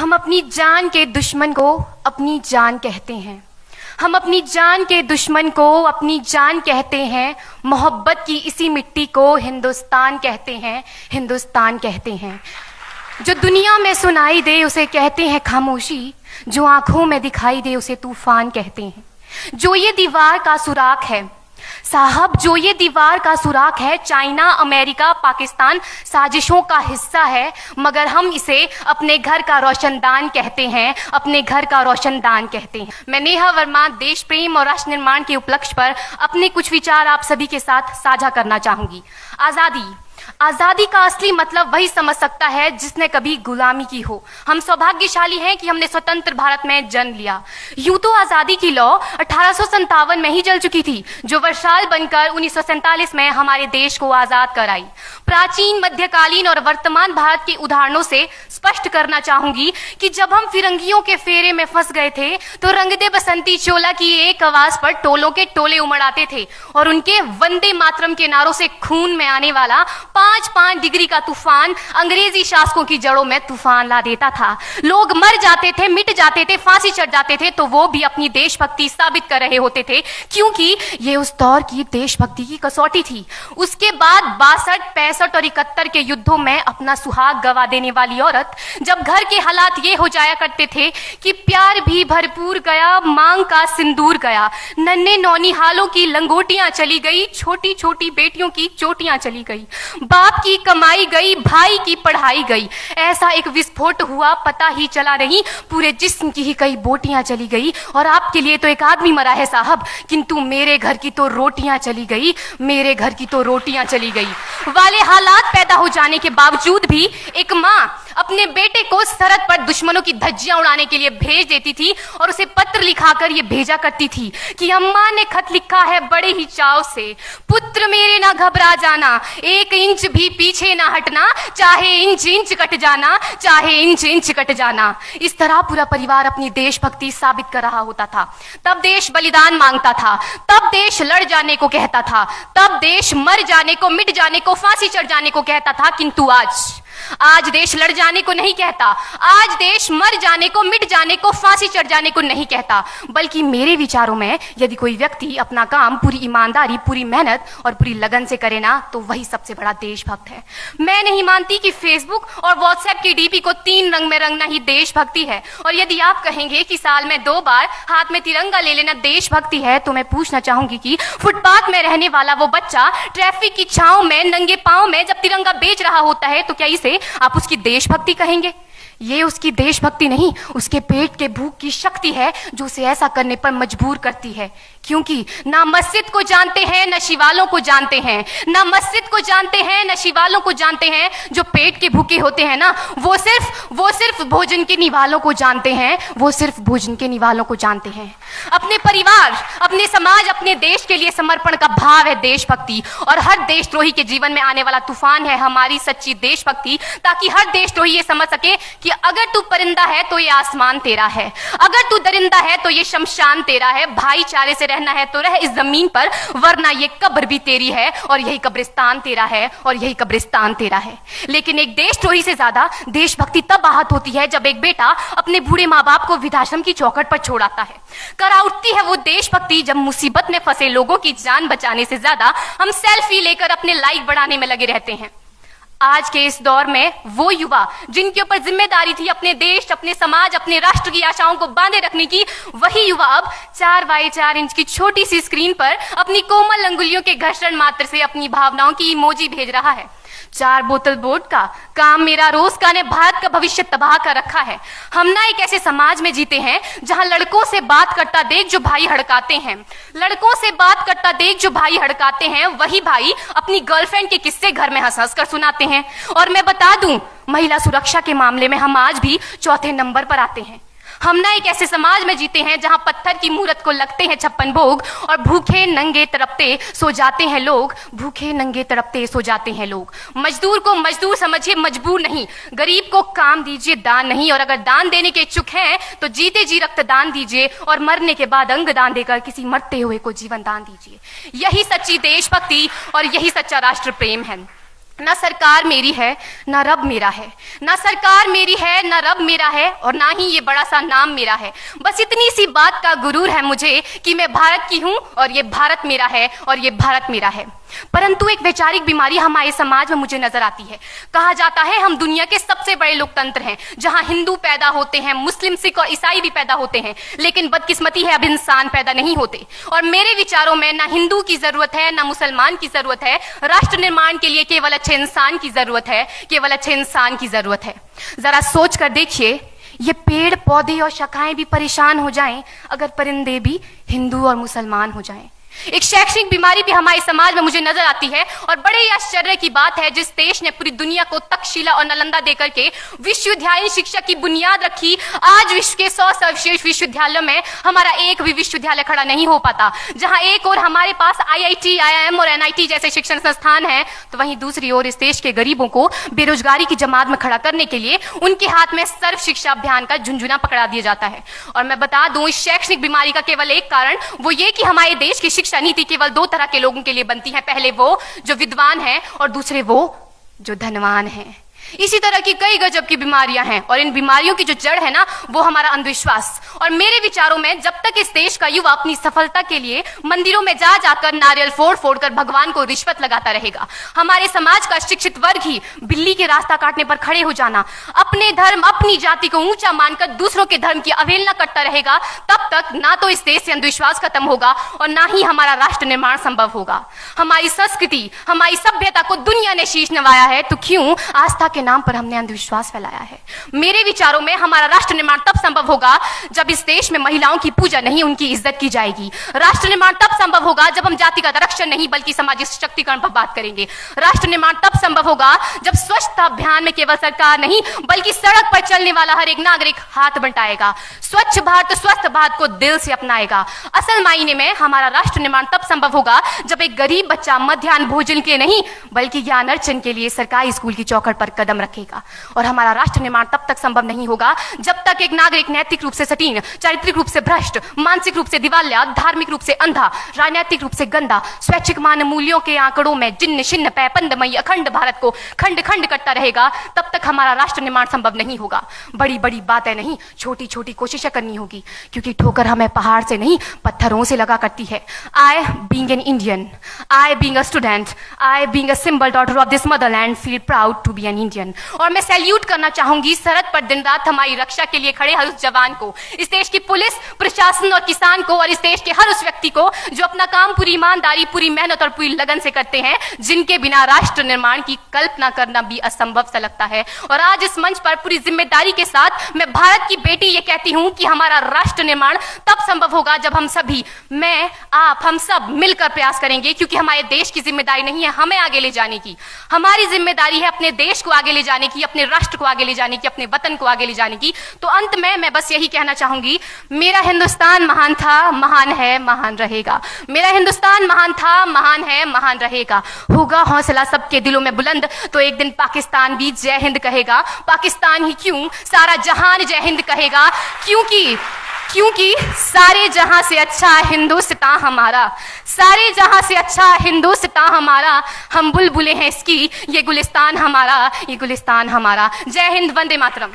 हम अपनी जान के दुश्मन को अपनी जान कहते हैं। हम अपनी जान के दुश्मन को अपनी जान कहते हैं। मोहब्बत की इसी मिट्टी को हिंदुस्तान कहते हैं, हिंदुस्तान कहते हैं। जो दुनिया में सुनाई दे उसे कहते हैं खामोशी, जो आंखों में दिखाई दे उसे तूफान कहते हैं। जो ये दीवार का सुराख है साहब, जो ये दीवार का सुराख है, चाइना, अमेरिका, पाकिस्तान साजिशों का हिस्सा है, मगर हम इसे अपने घर का रोशनदान कहते हैं, अपने घर का रोशनदान कहते हैं। मैं नेहा वर्मा देश प्रेम और राष्ट्र निर्माण के उपलक्ष्य पर अपने कुछ विचार आप सभी के साथ साझा करना चाहूंगी। आजादी, आजादी का असली मतलब वही समझ सकता है जिसने कभी गुलामी की हो। हम सौभाग्यशाली हैं कि हमने स्वतंत्र भारत में जन्म लिया। यूं तो आजादी की लौ 1857 में ही जल चुकी थी, जो वर्षाल बनकर 1947 में हमारे देश को आजाद कराई। प्राचीन, मध्यकालीन और वर्तमान भारत के उदाहरणों से स्पष्ट करना चाहूंगी कि जब हम फिरंगियों के फेरे में फंस गए थे तो रंग दे बसंती चोला की एक आवाज पर टोलों के टोले उमड़ आते थे और उनके वंदे मातरम के नारों से खून में आने वाला 5-5 डिग्री का तूफान अंग्रेजी शासकों की जड़ों में तूफान ला देता था। लोग मर जाते थे, मिट जाते थे, फांसी चढ़ जाते थे, तो वो भी अपनी देशभक्ति साबित कर रहे होते थे, क्योंकि ये उस दौर की देशभक्ति की कसौटी थी। उसके बाद 62, 65 और 71 के युद्धों में अपना सुहाग गवा देने वाली औरत, जब घर के हालात ये हो जाया करते थे कि प्यार भी भरपूर गया, मांग का सिंदूर गया, नन्हे नौनिहालों की लंगोटियां चली गई, छोटी छोटी बेटियों की चोटियां चली गई, बाप की कमाई गई, भाई की पढ़ाई गई, ऐसा एक विस्फोट हुआ पता ही चला नहीं, पूरे जिस्म की ही कई बोटियां चली गई। और आपके लिए तो एक आदमी मरा है साहब, किंतु मेरे घर की तो रोटियां चली गई, मेरे घर की तो रोटियां चली गई वाले हालात पैदा हो जाने के बावजूद भी एक माँ अपने बेटे को सरहद पर दुश्मनों की धज्जियां उड़ाने के लिए भेज देती थी और उसे पत्र लिखाकर ये भेजा करती थी कि अम्मा ने खत लिखा है बड़े ही चाव से, पुत्र मेरे ना घबरा जाना, 1 इंच भी पीछे ना हटना, चाहे इंच इंच कट जाना, चाहे इंच इंच कट जाना। इस तरह पूरा परिवार अपनी देशभक्ति साबित कर रहा होता था। तब देश बलिदान मांगता था, तब देश लड़ जाने को कहता था, तब देश मर जाने को, मिट जाने को, फांसी चढ़ जाने को कहता था। किंतु आज देश लड़ जाने को नहीं कहता, आज देश मर जाने को, मिट जाने को, फांसी चढ़ जाने को नहीं कहता, बल्कि मेरे विचारों में यदि कोई व्यक्ति अपना काम पूरी ईमानदारी, पूरी मेहनत और पूरी लगन से करे ना, तो वही सबसे बड़ा देशभक्त है। मैं नहीं मानती कि फेसबुक और व्हाट्सएप की डीपी को 3 रंग में रंगना ही देशभक्ति है। और यदि आप कहेंगे कि साल में 2 बार हाथ में तिरंगा ले लेना देशभक्ति है, तो मैं पूछना चाहूंगी कि फुटपाथ में रहने वाला वो बच्चा ट्रैफिक की छांव में नंगे पांव में जब तिरंगा बेच रहा होता है, तो क्या इसे आप उसकी देशभक्ति कहेंगे? ये उसकी देशभक्ति नहीं, उसके पेट के भूख की शक्ति है जो उसे ऐसा करने पर मजबूर करती है। क्योंकि ना मस्जिद को जानते हैं, न शिवालों को जानते हैं, ना मस्जिद को जानते हैं, न शिवालों को जानते हैं। जो पेट के भूखे होते हैं ना, वो सिर्फ भोजन के निवालों को जानते हैं, वो सिर्फ भोजन के निवालों को जानते हैं। अपने परिवार, अपने समाज, अपने देश के लिए समर्पण का भाव है देशभक्ति। और हर देशद्रोही के जीवन में आने वाला तूफान है हमारी सच्ची देशभक्ति, ताकि हर देशद्रोही ये समझ सके कि अगर तू परिंदा है तो ये आसमान तेरा है, अगर तू दरिंदा है तो ये शमशान तेरा है, भाईचारे से रहना है तो रह इस जमीन पर, वरना ये कब्र भी तेरी है और यही कब्रिस्तान तेरा है और यही कब्रिस्तान तेरा है। लेकिन एक देशद्रोही से ज्यादा देशभक्ति तब आहत होती है जब एक बेटा अपने बूढ़े माँ बाप को वृद्धाश्रम की चौखट पर छोड़ आता है। करा उठती है वो देशभक्ति जब मुसीबत में फंसे लोगों की जान बचाने से ज्यादा हम सेल्फी लेकर अपने लाइक बढ़ाने में लगे रहते हैं। आज के इस दौर में वो युवा जिनके ऊपर जिम्मेदारी थी अपने देश, अपने समाज, अपने राष्ट्र की आशाओं को बांधे रखने की, वही युवा अब 4x4 इंच की छोटी सी स्क्रीन पर अपनी कोमल अंगुलियों के घर्षण मात्र से अपनी भावनाओं की इमोजी भेज रहा है। 4 बोतल वोट का काम मेरा रोज का ने भारत का भविष्य तबाह कर रखा है। हम ना एक ऐसे समाज में जीते हैं जहां लड़कों से बात करता देख जो भाई हड़काते हैं, लड़कों से बात करता देख जो भाई हड़काते हैं, वही भाई अपनी गर्लफ्रेंड के किस्से घर में हंस हंस कर सुनाते हैं। और मैं बता दूं, महिला सुरक्षा के मामले में हम आज भी 4थे नंबर पर आते हैं। हम ना एक ऐसे समाज में जीते हैं जहां पत्थर की मूरत को लगते हैं 56 भोग और भूखे नंगे तड़पते सो जाते हैं लोग, भूखे नंगे तड़पते सो जाते हैं लोग। मजदूर को मजदूर समझिए, मजबूर नहीं। गरीब को काम दीजिए, दान नहीं। और अगर दान देने के इच्छुक हैं तो जीते जी रक्तदान दीजिए और मरने के बाद अंग दान देकर किसी मरते हुए को जीवन दान दीजिए। यही सच्ची देशभक्ति और यही सच्चा राष्ट्र प्रेम है। ना सरकार मेरी है ना रब मेरा है, ना सरकार मेरी है ना रब मेरा है, और ना ही ये बड़ा सा नाम मेरा है। बस इतनी सी बात का गुरूर है मुझे कि मैं भारत की हूं और ये भारत मेरा है और ये भारत मेरा है। परंतु एक वैचारिक बीमारी हमारे समाज में मुझे नजर आती है। कहा जाता है हम दुनिया के सबसे बड़े लोकतंत्र हैं, जहां हिंदू पैदा होते हैं, मुस्लिम, सिख और ईसाई भी पैदा होते हैं, लेकिन बदकिस्मती है अब इंसान पैदा नहीं होते। और मेरे विचारों में ना हिंदू की जरूरत है ना मुसलमान की जरूरत है। राष्ट्र निर्माण के लिए केवल अच्छे इंसान की जरूरत है, केवल अच्छे इंसान की जरूरत है। जरा सोच कर देखिए, ये पेड़ पौधे और शाखाएं भी परेशान हो जाएं अगर परिंदे भी हिंदू और मुसलमान हो जाएं। एक शैक्षणिक बीमारी भी हमारे समाज में मुझे नजर आती है, और बड़े ही आश्चर्य की बात है जिस देश ने पूरी दुनिया को तक्षशिला और नालंदा देकर के विश्वविद्यालय शिक्षा की बुनियाद रखी, आज विश्व के 100 सर्वश्रेष्ठ विश्वविद्यालयों में हमारा एक भी विश्वविद्यालय खड़ा नहीं हो पाता। जहां एक और हमारे पास IIT, IIM और NIT जैसे शिक्षण संस्थान हैं, तो वहीं दूसरी ओर इस देश के गरीबों को बेरोजगारी की जमात में खड़ा करने के लिए उनके हाथ में सर्व शिक्षा अभियान का झुंझुना पकड़ा दिया जाता है। और मैं बता दूं, इस शैक्षणिक बीमारी का केवल एक कारण वो ये कि हमारे देश की शिक्षा नीति केवल 2 तरह के लोगों के लिए बनती है। पहले वो जो विद्वान हैं और दूसरे वो जो धनवान हैं। इसी तरह की कई गजब की बीमारियां हैं, और इन बीमारियों की जो जड़ है ना, वो हमारा अंधविश्वास। और मेरे विचारों में जब तक इस देश का युवा अपनी सफलता के लिए मंदिरों में जा जाकर नारियल फोड़ फोड़ कर भगवान को रिश्वत लगाता रहेगा, हमारे समाज का शिक्षित वर्ग ही बिल्ली के रास्ता काटने पर खड़े हो जाना, अपने धर्म अपनी जाति को ऊंचा मानकर दूसरों के धर्म की अवहेलना करता रहेगा, तब तक ना तो इस देश से अंधविश्वास खत्म होगा और ना ही हमारा राष्ट्र निर्माण संभव होगा। हमारी संस्कृति, हमारी सभ्यता को दुनिया ने शीश नवाया है, तो क्यों आस्था के नाम पर हमने अंधविश्वास फैलाया है? मेरे विचारों में हमारा राष्ट्र निर्माण तब संभव होगा जब इस देश में महिलाओं की पूजा नहीं, उनकी इज्जत की जाएगी। राष्ट्र निर्माण तब संभव होगा जब हम जातिगत आरक्षण नहीं बल्कि सामाजिक सशक्तिकरण पर बात करेंगे। राष्ट्र निर्माण तब संभव होगा जब स्वच्छता अभियान में केवल सरकार नहीं बल्कि सड़क पर चलने वाला हर एक नागरिक हाथ बंटाएगा, स्वच्छ भारत स्वस्थ भारत को दिल से अपनाएगा। असल मायने में हमारा राष्ट्र निर्माण तब संभव होगा जब एक गरीब बच्चा मध्याह्न भोजन के नहीं बल्कि ज्ञान अर्जन के लिए सरकारी स्कूल की चौखट पर कदम रखेगा। और हमारा राष्ट्र निर्माण तब तक संभव नहीं होगा जब तक एक नागरिक नैतिक रूप से सटीन, चारित्रिक रूप से भ्रष्ट, मानसिक रूप से दिवालिया, धार्मिक रूप से अंधा, राजनीतिक रूप से गंदा, स्वैच्छिक मान मूल्यों के आंकड़ों में जिन्न शिन्न पैपंदमयी अखंड भारत को खंड खंड करता रहेगा, तब तक हमारा राष्ट्र निर्माण संभव नहीं होगा। बड़ी बड़ी बातें नहीं, छोटी छोटी कोशिशें करनी होगी, क्योंकि ठोकर हमें पहाड़ से नहीं पत्थरों से लगा करती है। I being an Indian, I being a student, I being a symbol daughter of this motherland feel proud to be an Indian। और मैं सैल्यूट करना चाहूंगी सरहद पर दिन रात हमारी रक्षा के लिए खड़े हर उस जवान को, इस देश की पुलिस, प्रशासन और किसान को, और इस देश के हर उस व्यक्ति को जो अपना काम पूरी ईमानदारी, पूरी मेहनत और पूरी लगन से करते हैं, जिनके बिना राष्ट्र निर्माण की कल्पना करना भी असंभव सा लगता है। और आज इस मंच पर पूरी जिम्मेदारी के साथ मैं भारत की बेटी ये कहती हूं कि हमारा राष्ट्र निर्माण तब संभव होगा जब हम सभी, मैं, आप, हम सब मिलकर प्रयास करेंगे, क्योंकि हमारे देश की जिम्मेदारी नहीं है हमें आगे ले जाने की, हमारी जिम्मेदारी है अपने देश को आगे ले जाने की, अपने राष्ट्र को आगे ले जाने की, अपने वतन को आगे ले जाने की। तो अंत में मैं बस यही कहना चाहूंगी, मेरा हिंदुस्तान महान था, महान है, महान रहेगा। मेरा हिंदुस्तान महान था, महान है, महान रहेगा। होगा हौसला सबके दिलों में बुलंद तो एक दिन पाकिस्तान भी जय हिंद कहेगा। पाकिस्तान ही क्यों, सारा जहान जय हिंद कहेगा, क्योंकि सारे जहां से अच्छा हिंदुस्तान हमारा, सारे जहां से अच्छा हिंदुस्तान हमारा, हम बुलबुलें हैं इसकी, ये गुलिस्तान हमारा, ये गुलिस्तान हमारा। जय हिंद, वंदे मातरम।